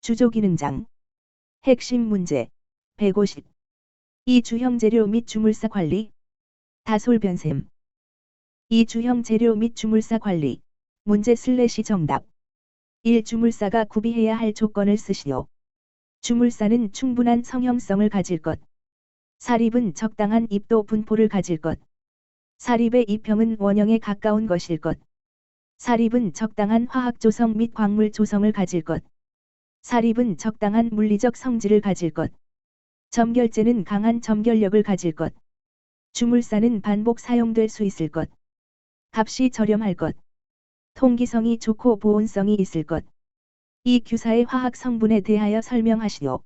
주조기능장. 핵심 문제. 150. 이 주형 재료 및 주물사 관리. 다솔변셈. 이 주형 재료 및 주물사 관리. 문제 정답. 1. 주물사가 구비해야 할 조건을 쓰시오. 주물사는 충분한 성형성을 가질 것. 사립은 적당한 입도 분포를 가질 것. 사립의 입형은 원형에 가까운 것일 것. 사립은 적당한 화학 조성 및 광물 조성을 가질 것. 사립은 적당한 물리적 성질을 가질 것. 점결제는 강한 점결력을 가질 것. 주물사는 반복 사용될 수 있을 것. 값이 저렴할 것. 통기성이 좋고 보온성이 있을 것. 이 규사의 화학 성분에 대하여 설명하시오.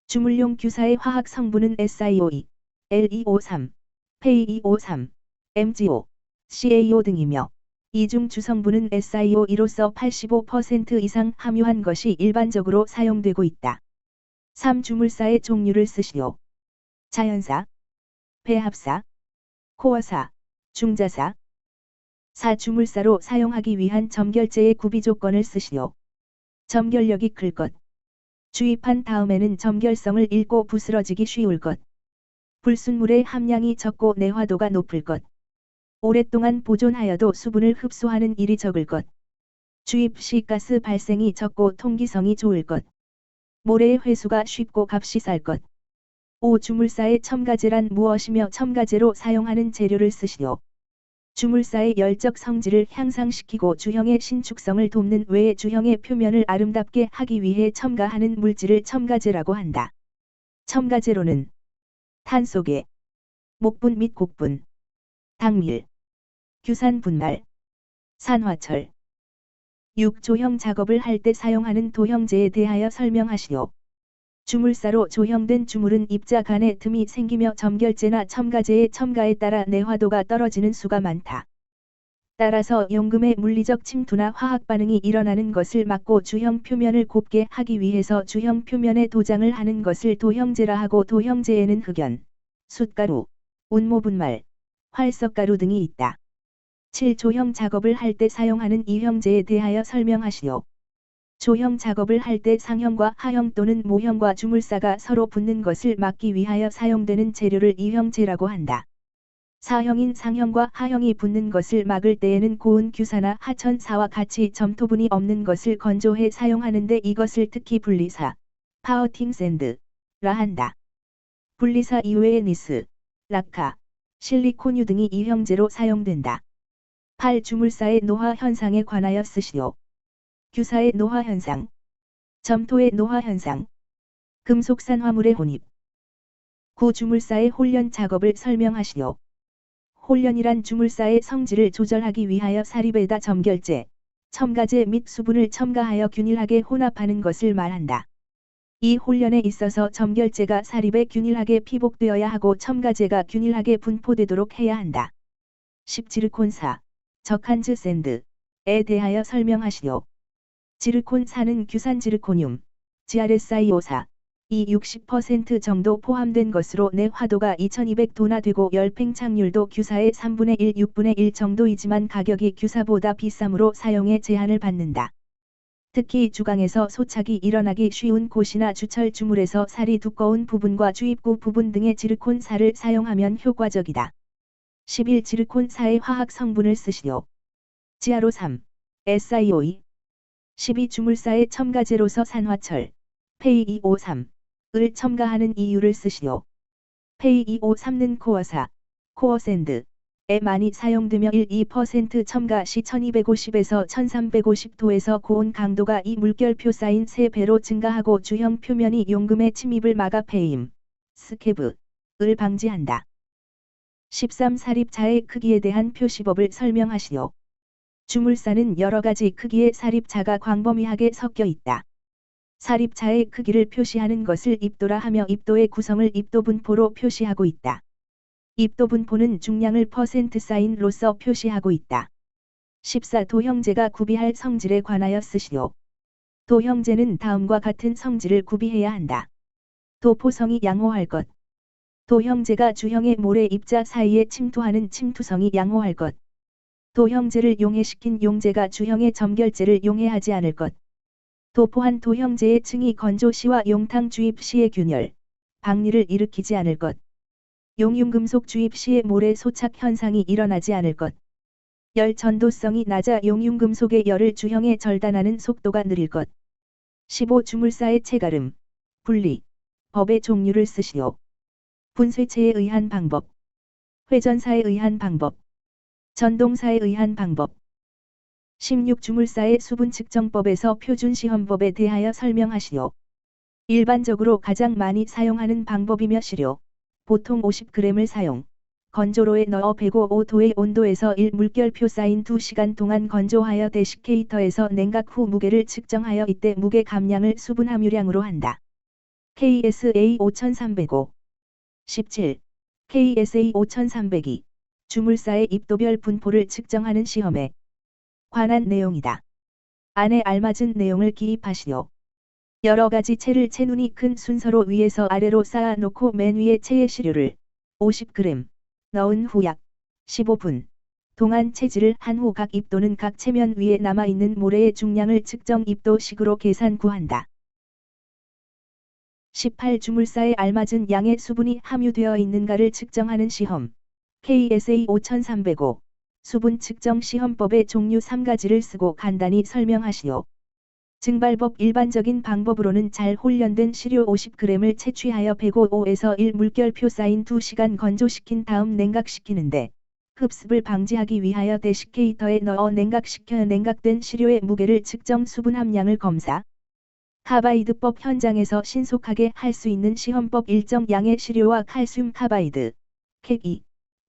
주물용 규사의 화학 성분은 SiO2, Le2O3, Pe2O3, MgO, CaO 등이며 이 중 주성분은 SiO2로서 85% 이상 함유한 것이 일반적으로 사용되고 있다. 3. 주물사의 종류를 쓰시오. 자연사, 배합사, 코어사, 중자사. 4. 주물사로 사용하기 위한 점결제의 구비 조건을 쓰시오. 점결력이 클 것. 주입한 다음에는 점결성을 잃고 부스러지기 쉬울 것. 불순물의 함량이 적고 내화도가 높을 것. 오랫동안 보존하여도 수분을 흡수하는 일이 적을 것. 주입 시 가스 발생이 적고 통기성이 좋을 것. 모래의 회수가 쉽고 값이 쌀 것. 5. 주물사의 첨가제란 무엇이며 첨가제로 사용하는 재료를 쓰시오. 주물사의 열적 성질을 향상시키고 주형의 신축성을 돕는 외에 주형의 표면을 아름답게 하기 위해 첨가하는 물질을 첨가제라고 한다. 첨가제로는 탄소계, 목분 및 곡분, 당밀, 규산 분말, 산화철. 6. 조형 작업을 할 때 사용하는 도형제에 대하여 설명하시오. 주물사로 조형된 주물은 입자 간에 틈이 생기며 점결제나 첨가제의 첨가에 따라 내화도가 떨어지는 수가 많다. 따라서 용금의 물리적 침투나 화학 반응이 일어나는 것을 막고 주형 표면을 곱게 하기 위해서 주형 표면에 도장을 하는 것을 도형제라 하고 도형제에는 흑연, 숯가루, 운모분말, 활석가루 등이 있다. 7. 조형 작업을 할 때 사용하는 이형제에 대하여 설명하시오. 조형 작업을 할 때 상형과 하형 또는 모형과 주물사가 서로 붙는 것을 막기 위하여 사용되는 재료를 이형제라고 한다. 사형인 상형과 하형이 붙는 것을 막을 때에는 고운 규사나 하천사와 같이 점토분이 없는 것을 건조해 사용하는데 이것을 특히 분리사, 파워팅 샌드라 한다. 분리사 이외에 니스, 락카, 실리콘유 등이 이형제로 사용된다. 8. 주물사의 노화 현상에 관하여 쓰시오. 규사의 노화 현상, 점토의 노화 현상, 금속산화물의 혼입. 9. 주물사의 홀련 작업을 설명하시오. 홀련이란 주물사의 성질을 조절하기 위하여 사립에다 점결제, 첨가제 및 수분을 첨가하여 균일하게 혼합하는 것을 말한다. 이 홀련에 있어서 점결제가 사립에 균일하게 피복되어야 하고 첨가제가 균일하게 분포되도록 해야 한다. 10. 지르콘사, 적한즈 샌드에 대하여 설명하시오. 지르콘사는 규산 지르코늄, GrSiO4, 이 60% 정도 포함된 것으로 내화도가 2200도나 되고 열팽창률도 규사의 3분의 1, 6분의 1 정도이지만 가격이 규사보다 비싸므로 사용에 제한을 받는다. 특히 주강에서 소착이 일어나기 쉬운 곳이나 주철 주물에서 살이 두꺼운 부분과 주입구 부분 등의 지르콘사를 사용하면 효과적이다. 11. 지르콘사의 화학 성분을 쓰시오. 지아로3, SiO2. 12. 주물사의 첨가제로서 산화철, Pe2O3, 을 첨가하는 이유를 쓰시오. Pe2O3는 코어사, 코어샌드에 많이 사용되며 1-2% 첨가 시 1250에서 1350도에서 고온 강도가 이 물결표 쌓인 3배로 증가하고 주형 표면이 용금의 침입을 막아 패임, 스케브를 방지한다. 13. 사립자의 크기에 대한 표시법을 설명하시오. 주물사는 여러 가지 크기의 사립자가 광범위하게 섞여 있다. 사립자의 크기를 표시하는 것을 입도라 하며 입도의 구성을 입도분포로 표시하고 있다. 입도분포는 중량을 %사인로서 표시하고 있다. 14. 도형제가 구비할 성질에 관하여 쓰시오. 도형제는 다음과 같은 성질을 구비해야 한다. 도포성이 양호할 것. 도형제가 주형의 모래 입자 사이에 침투하는 침투성이 양호할 것. 도형제를 용해시킨 용제가 주형의 점결제를 용해하지 않을 것. 도포한 도형제의 층이 건조 시와 용탕 주입 시의 균열, 박리를 일으키지 않을 것. 용융금속 주입 시의 모래 소착 현상이 일어나지 않을 것. 열 전도성이 낮아 용융금속의 열을 주형에 절단하는 속도가 느릴 것. 15. 주물사의 체가름, 분리, 법의 종류를 쓰시오. 분쇄체에 의한 방법, 회전사에 의한 방법, 전동사에 의한 방법. 16. 주물사의 수분 측정법에서 표준시험법에 대하여 설명하시오. 일반적으로 가장 많이 사용하는 방법이며 시료. 보통 50g을 사용. 건조로에 넣어 105도의 온도에서 1물결표 쌓인 2시간 동안 건조하여 데시케이터에서 냉각 후 무게를 측정하여 이때 무게 감량을 수분 함유량으로 한다. KSA 5305. 17. KSA 5302. 주물사의 입도별 분포를 측정하는 시험에 관한 내용이다. 안에 알맞은 내용을 기입하시오. 여러 가지 채를 채눈이 큰 순서로 위에서 아래로 쌓아 놓고 맨 위에 채의 시료를 50g 넣은 후 약 15분 동안 채질을 한 후 각 입도는 각 채면 위에 남아있는 모래의 중량을 측정 입도식으로 계산 구한다. 18. 주물사에 알맞은 양의 수분이 함유되어 있는가를 측정하는 시험. KSA 5305. 수분 측정 시험법의 종류 3가지를 쓰고 간단히 설명하시오. 증발법 일반적인 방법으로는 잘 훈련된 시료 50g을 채취하여 105에서 1물결표 쌓인 2시간 건조시킨 다음 냉각시키는데 흡습을 방지하기 위하여 데시케이터에 넣어 냉각시켜 냉각된 시료의 무게를 측정 수분 함량을 검사. 카바이드법 현장에서 신속하게 할 수 있는 시험법 일정 양의 시료와 칼슘 카바이드, 켭2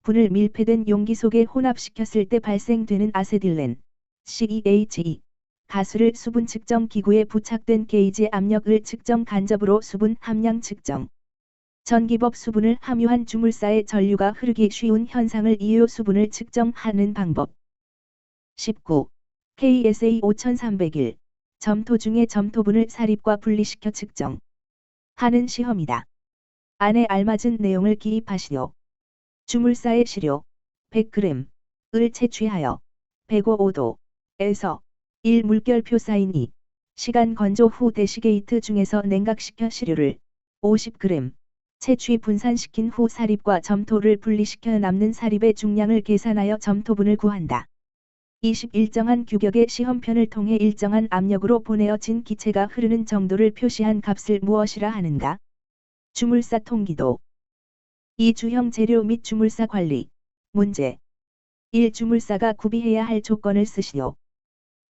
분을 밀폐된 용기 속에 혼합시켰을 때 발생되는 아세틸렌, CEHE, 가수를 수분 측정 기구에 부착된 게이지 압력을 측정 간접으로 수분 함량 측정. 전기법 수분을 함유한 주물사의 전류가 흐르기 쉬운 현상을 이유 수분을 측정하는 방법. 19. KSA 5301. 점토 중에 점토분을 사립과 분리시켜 측정 하는 시험이다. 안에 알맞은 내용을 기입하시오. 주물사의 시료 100g을 채취하여 105도에서 1물결표 쌓인 2시간 건조 후 데시게이트 중에서 냉각시켜 시료를 50g 채취 분산시킨 후 사립과 점토를 분리시켜 남는 사립의 중량을 계산하여 점토분을 구한다. 20. 일정한 규격의 시험편을 통해 일정한 압력으로 보내어진 기체가 흐르는 정도를 표시한 값을 무엇이라 하는가? 주물사 통기도. 2. 주형 재료 및 주물사 관리. 문제. 1. 주물사가 구비해야 할 조건을 쓰시오.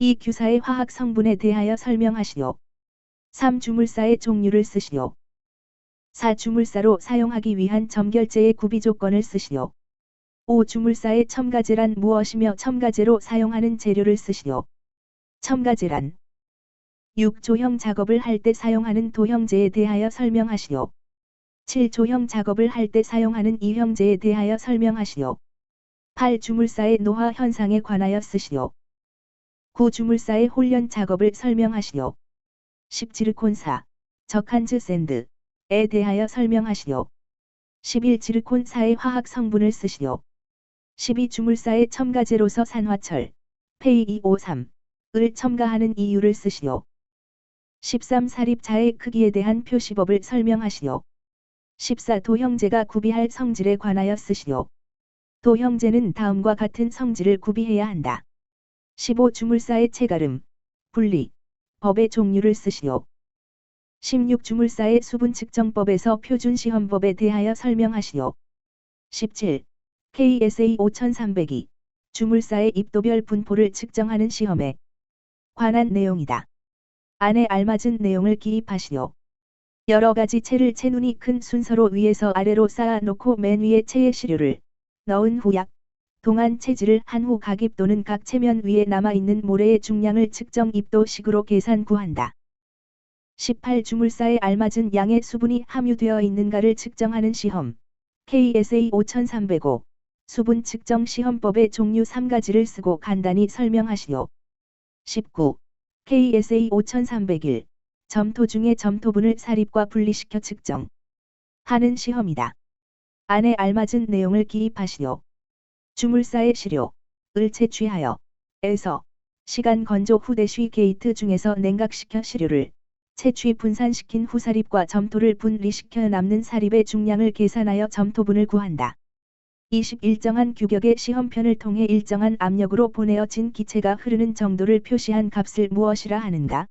2. 규사의 화학 성분에 대하여 설명하시오. 3. 주물사의 종류를 쓰시오. 4. 주물사로 사용하기 위한 점결제의 구비 조건을 쓰시오. 5. 주물사의 첨가제란 무엇이며 첨가제로 사용하는 재료를 쓰시오. 첨가제란. 6. 조형 작업을 할 때 사용하는 도형제에 대하여 설명하시오. 7. 조형 작업을 할 때 사용하는 이형제에 대하여 설명하시오. 8. 주물사의 노화 현상에 관하여 쓰시오. 9. 주물사의 훈련 작업을 설명하시오. 10. 지르콘사, 적한즈 샌드에 대하여 설명하시오. 11. 지르콘사의 화학 성분을 쓰시오. 12. 주물사의 첨가제로서 산화철, P2O3을 첨가하는 이유를 쓰시오. 13. 사립자의 크기에 대한 표시법을 설명하시오. 14. 도형제가 구비할 성질에 관하여 쓰시오. 도형제는 다음과 같은 성질을 구비해야 한다. 15. 주물사의 체가름, 분리, 법의 종류를 쓰시오. 16. 주물사의 수분 측정법에서 표준시험법에 대하여 설명하시오. 17. KSA 5302. 주물사의 입도별 분포를 측정하는 시험에 관한 내용이다. 안에 알맞은 내용을 기입하시오. 여러 가지 채를 채눈이 큰 순서로 위에서 아래로 쌓아 놓고 맨 위에 채의 시료를 넣은 후 약 동안 채질을 한 후 각 입도는 각 채면 위에 남아있는 모래의 중량을 측정 입도식으로 계산 구한다. 18. 주물사에 알맞은 양의 수분이 함유되어 있는가를 측정하는 시험. KSA 5305. 수분 측정 시험법의 종류 3가지를 쓰고 간단히 설명하시오. 19. KSA 5301. 점토 중에 점토분을 사립과 분리시켜 측정 하는 시험이다. 안에 알맞은 내용을 기입하시오. 주물사의 시료을 채취하여 에서 시간 건조 후 대쉬 게이트 중에서 냉각시켜 시료를 채취 분산시킨 후 사립과 점토를 분리시켜 남는 사립의 중량을 계산하여 점토분을 구한다. 20. 일정한 규격의 시험편을 통해 일정한 압력으로 보내어진 기체가 흐르는 정도를 표시한 값을 무엇이라 하는가?